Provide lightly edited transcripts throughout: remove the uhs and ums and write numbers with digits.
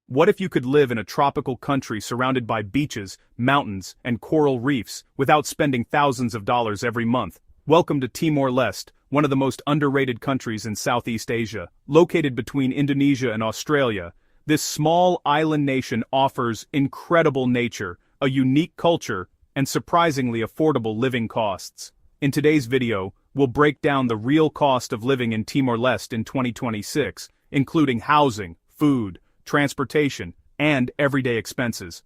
What if you could live in a tropical country surrounded by beaches, mountains, and coral reefs without spending thousands of dollars every month? Welcome to Timor-Leste, one of the most underrated countries in Southeast Asia. Located between Indonesia and Australia, this small island nation offers incredible nature, a unique culture, and surprisingly affordable living costs. In today's video, we'll break down the real cost of living in Timor-Leste in 2026, including housing, food, transportation, and everyday expenses.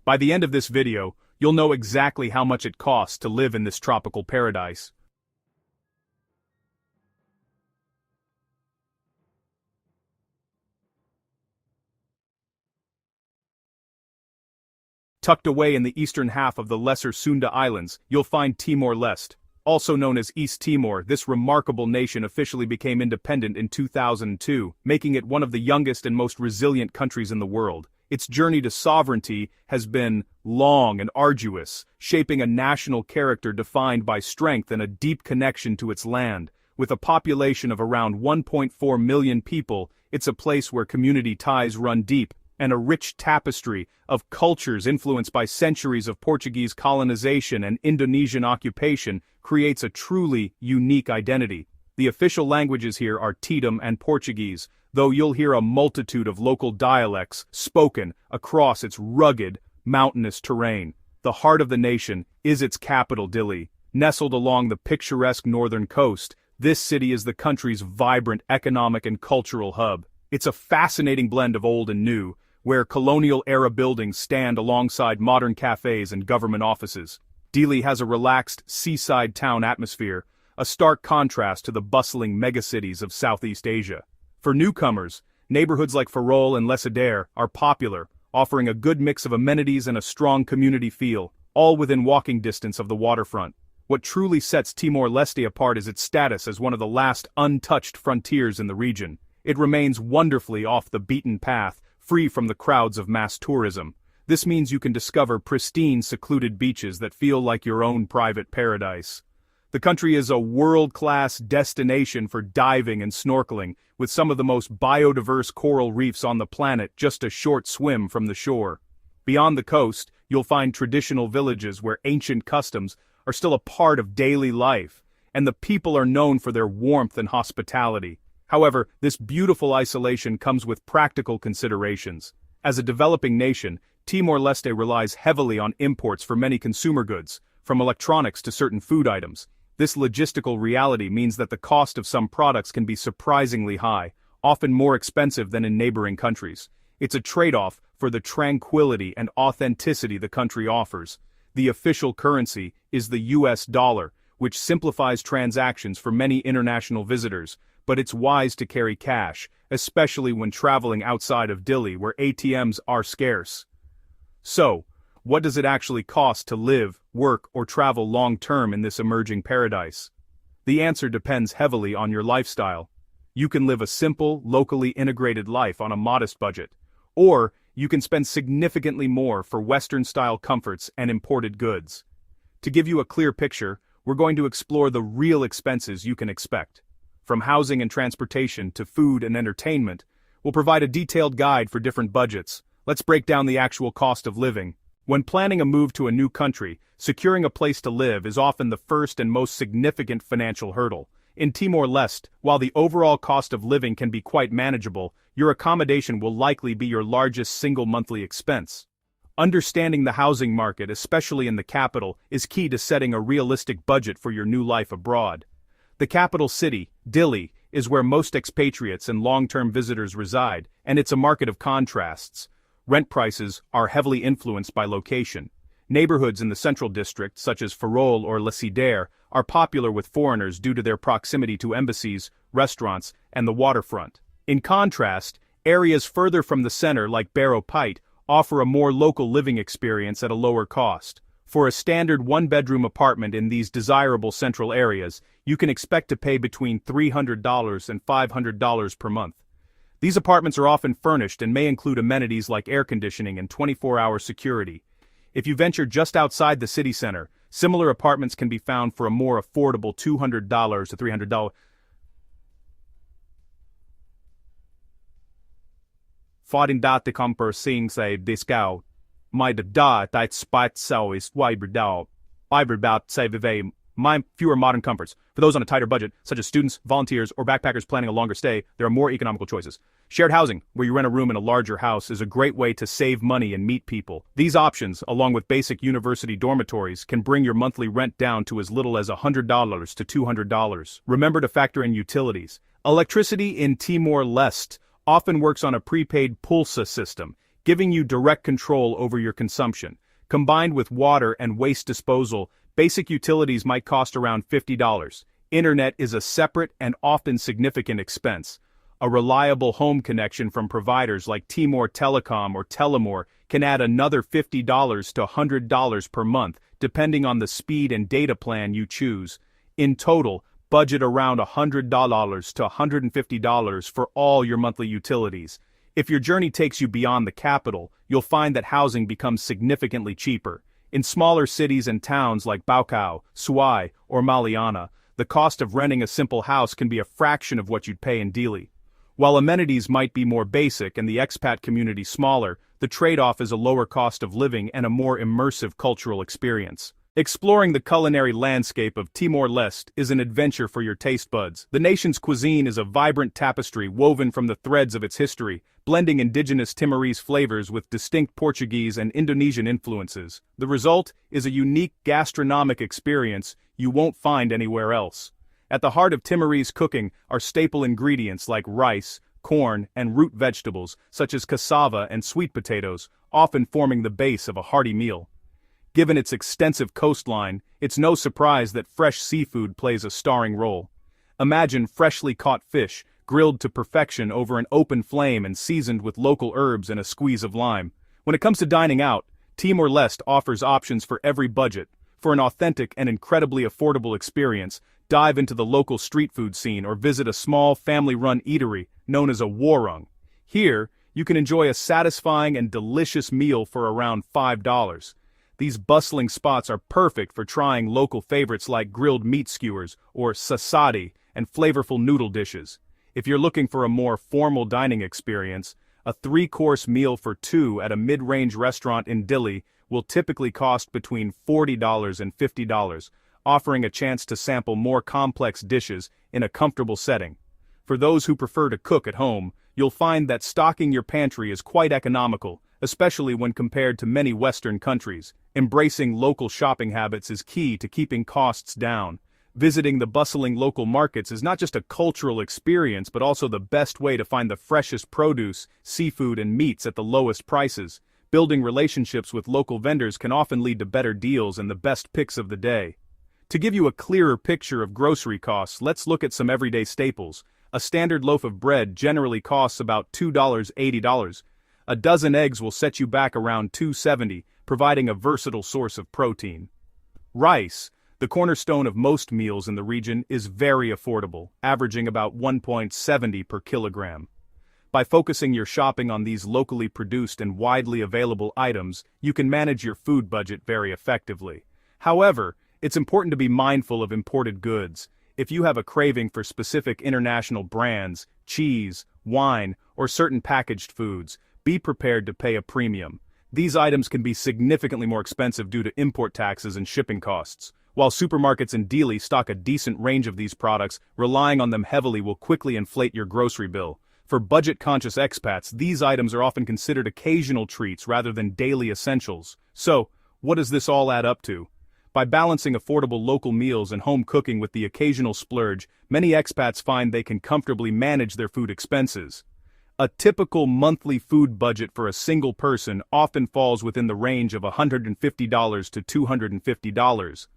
By the end of this video, you'll know exactly how much it costs to live in this tropical paradise. Tucked away in the eastern half of the Lesser Sunda Islands, you'll find Timor-Leste. Also known as East Timor, this remarkable nation officially became independent in 2002, making it one of the youngest and most resilient countries in the world. Its journey to sovereignty has been long and arduous, shaping a national character defined by strength and a deep connection to its land. With a population of around 1.4 million people, it's a place where community ties run deep, and a rich tapestry of cultures influenced by centuries of Portuguese colonization and Indonesian occupation creates a truly unique identity. The official languages here are Tetum and Portuguese, though you'll hear a multitude of local dialects spoken across its rugged, mountainous terrain. The heart of the nation is its capital, Dili. Nestled along the picturesque northern coast, this city is the country's vibrant economic and cultural hub. It's a fascinating blend of old and new, where colonial-era buildings stand alongside modern cafes and government offices. Dili has a relaxed, seaside town atmosphere, a stark contrast to the bustling megacities of Southeast Asia. For newcomers, neighborhoods like Farol and Lesadere are popular, offering a good mix of amenities and a strong community feel, all within walking distance of the waterfront. What truly sets Timor-Leste apart is its status as one of the last untouched frontiers in the region. It remains wonderfully off the beaten path, free from the crowds of mass tourism. This means you can discover pristine, secluded beaches that feel like your own private paradise. The country is a world-class destination for diving and snorkeling, with some of the most biodiverse coral reefs on the planet just a short swim from the shore. Beyond the coast, you'll find traditional villages where ancient customs are still a part of daily life, and the people are known for their warmth and hospitality. However, this beautiful isolation comes with practical considerations. As a developing nation, Timor-Leste relies heavily on imports for many consumer goods, from electronics to certain food items. This logistical reality means that the cost of some products can be surprisingly high, often more expensive than in neighboring countries. It's a trade-off for the tranquility and authenticity the country offers. The official currency is the US dollar, which simplifies transactions for many international visitors, but it's wise to carry cash, especially when traveling outside of Dili where ATMs are scarce. So, what does it actually cost to live, work, or travel long-term in this emerging paradise? The answer depends heavily on your lifestyle. You can live a simple, locally integrated life on a modest budget, or you can spend significantly more for Western-style comforts and imported goods. To give you a clear picture, we're going to explore the real expenses you can expect. From housing and transportation to food and entertainment, we'll provide a detailed guide for different budgets. Let's break down the actual cost of living. When planning a move to a new country, securing a place to live is often the first and most significant financial hurdle. In Timor-Leste, while the overall cost of living can be quite manageable, your accommodation will likely be your largest single monthly expense. Understanding the housing market, especially in the capital, is key to setting a realistic budget for your new life abroad. The capital city, Dili, is where most expatriates and long-term visitors reside, and it's a market of contrasts. Rent prices are heavily influenced by location. Neighborhoods in the central district, such as Farol or Lesadere, are popular with foreigners due to their proximity to embassies, restaurants, and the waterfront. In contrast, areas further from the center like Barrow Pite offer a more local living experience at a lower cost. For a standard one-bedroom apartment in these desirable central areas, you can expect to pay between $300 and $500 per month. These apartments are often furnished and may include amenities like air conditioning and 24-hour security. If you venture just outside the city center, similar apartments can be found for a more affordable $200 to $300. Fadindate kamper sing say discount. My da that spot so is wibered about say vive. My fewer modern comforts. For those on a tighter budget, such as students, volunteers, or backpackers planning a longer stay, there are more economical choices. Shared housing, where you rent a room in a larger house, is a great way to save money and meet people. These options, along with basic university dormitories, can bring your monthly rent down to as little as $100 to $200. Remember to factor in utilities. Electricity in Timor-Leste often works on a prepaid pulsa system, giving you direct control over your consumption. Combined with water and waste disposal, basic utilities might cost around $50. Internet is a separate and often significant expense. A reliable home connection from providers like Timor Telecom or Telemor can add another $50 to $100 per month, depending on the speed and data plan you choose. In total, budget around $100 to $150 for all your monthly utilities. If your journey takes you beyond the capital, you'll find that housing becomes significantly cheaper. In smaller cities and towns like Baucau, Suai, or Maliana, the cost of renting a simple house can be a fraction of what you'd pay in Dili. While amenities might be more basic and the expat community smaller, the trade-off is a lower cost of living and a more immersive cultural experience. Exploring the culinary landscape of Timor-Leste is an adventure for your taste buds. The nation's cuisine is a vibrant tapestry woven from the threads of its history, blending indigenous Timorese flavors with distinct Portuguese and Indonesian influences. The result is a unique gastronomic experience you won't find anywhere else. At the heart of Timorese cooking are staple ingredients like rice, corn, and root vegetables such as cassava and sweet potatoes, often forming the base of a hearty meal. Given its extensive coastline, it's no surprise that fresh seafood plays a starring role. Imagine freshly caught fish, grilled to perfection over an open flame and seasoned with local herbs and a squeeze of lime. When it comes to dining out, Timor-Leste offers options for every budget. For an authentic and incredibly affordable experience, dive into the local street food scene or visit a small family-run eatery known as a warung. Here, you can enjoy a satisfying and delicious meal for around $5. These bustling spots are perfect for trying local favorites like grilled meat skewers or sasadi and flavorful noodle dishes. If you're looking for a more formal dining experience, a 3-course meal for two at a mid-range restaurant in Dili will typically cost between $40 and $50, offering a chance to sample more complex dishes in a comfortable setting. For those who prefer to cook at home, you'll find that stocking your pantry is quite economical, especially when compared to many Western countries. Embracing local shopping habits is key to keeping costs down. Visiting the bustling local markets is not just a cultural experience but also the best way to find the freshest produce, seafood, and meats at the lowest prices. Building relationships with local vendors can often lead to better deals and the best picks of the day. To give you a clearer picture of grocery costs, let's look at some everyday staples. A standard loaf of bread generally costs about $2.80. A dozen eggs will set you back around $2.70, providing a versatile source of protein. Rice, the cornerstone of most meals in the region, is very affordable, averaging about $1.70 per kilogram. By focusing your shopping on these locally produced and widely available items, you can manage your food budget very effectively. However, it's important to be mindful of imported goods. If you have a craving for specific international brands, cheese, wine, or certain packaged foods, be prepared to pay a premium. These items can be significantly more expensive due to import taxes and shipping costs. While supermarkets in Dili stock a decent range of these products, relying on them heavily will quickly inflate your grocery bill. For budget-conscious expats, these items are often considered occasional treats rather than daily essentials. So, what does this all add up to? By balancing affordable local meals and home cooking with the occasional splurge, many expats find they can comfortably manage their food expenses. A typical monthly food budget for a single person often falls within the range of $150 to $250.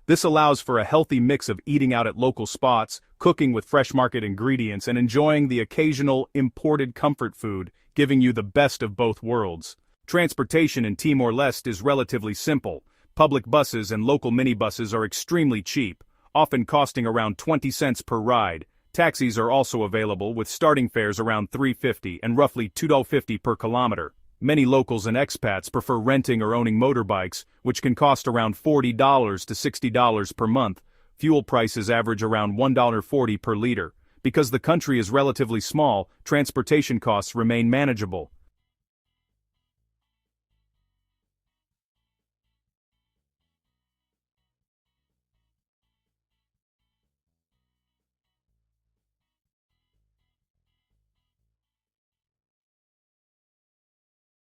This allows for a healthy mix of eating out at local spots, cooking with fresh market ingredients, and enjoying the occasional imported comfort food, giving you the best of both worlds. Transportation in Timor-Leste is relatively simple. Public buses and local minibuses are extremely cheap, often costing around 20 cents per ride. Taxis are also available with starting fares around $3.50 and roughly $2.50 per kilometer. Many locals and expats prefer renting or owning motorbikes, which can cost around $40 to $60 per month. Fuel prices average around $1.40 per liter. Because the country is relatively small, transportation costs remain manageable.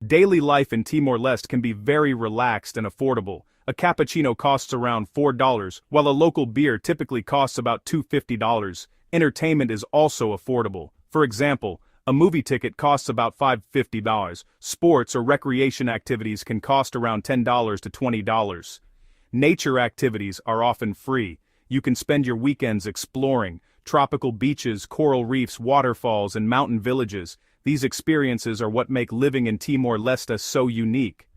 Daily life in Timor-Leste can be very relaxed and affordable. A cappuccino costs around $4, while a local beer typically costs about $2.50. Entertainment is also affordable. For example, a movie ticket costs about $5.50. Sports or recreation activities can cost around $10 to $20. Nature activities are often free. You can spend your weekends exploring tropical beaches, coral reefs, waterfalls, and mountain villages. These experiences are what make living in Timor-Leste so unique.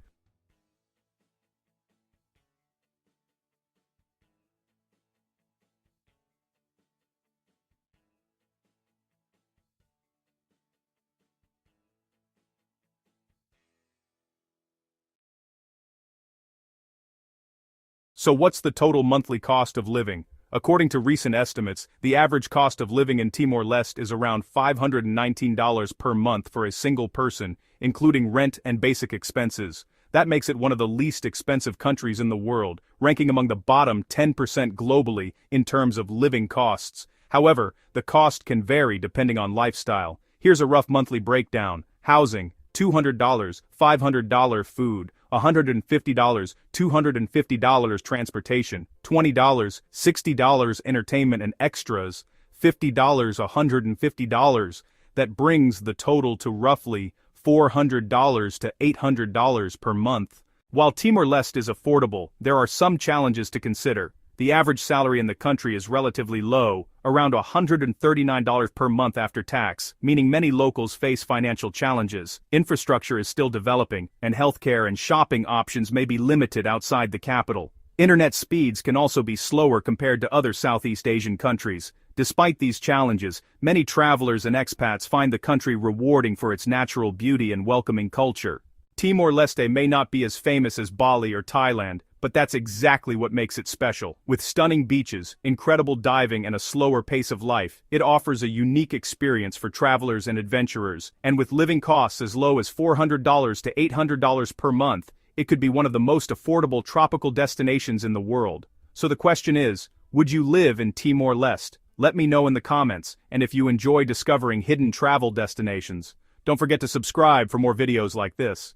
So what's the total monthly cost of living? According to recent estimates, the average cost of living in Timor-Leste is around $519 per month for a single person, including rent and basic expenses. That makes it one of the least expensive countries in the world, ranking among the bottom 10% globally in terms of living costs. However, the cost can vary depending on lifestyle. Here's a rough monthly breakdown. Housing, $200, $500 food, $150, $250 transportation, $20, $60 entertainment and extras, $50, $150. That brings the total to roughly $400 to $800 per month. While Timor-Leste is affordable, there are some challenges to consider. The average salary in the country is relatively low, around $139 per month after tax, meaning many locals face financial challenges. Infrastructure is still developing, and healthcare and shopping options may be limited outside the capital. Internet speeds can also be slower compared to other Southeast Asian countries. Despite these challenges, many travelers and expats find the country rewarding for its natural beauty and welcoming culture. Timor-Leste may not be as famous as Bali or Thailand, but that's exactly what makes it special. With stunning beaches, incredible diving, and a slower pace of life, it offers a unique experience for travelers and adventurers. And with living costs as low as $400 to $800 per month, it could be one of the most affordable tropical destinations in the world. So the question is, would you live in Timor-Leste? Let me know in the comments, and if you enjoy discovering hidden travel destinations, don't forget to subscribe for more videos like this.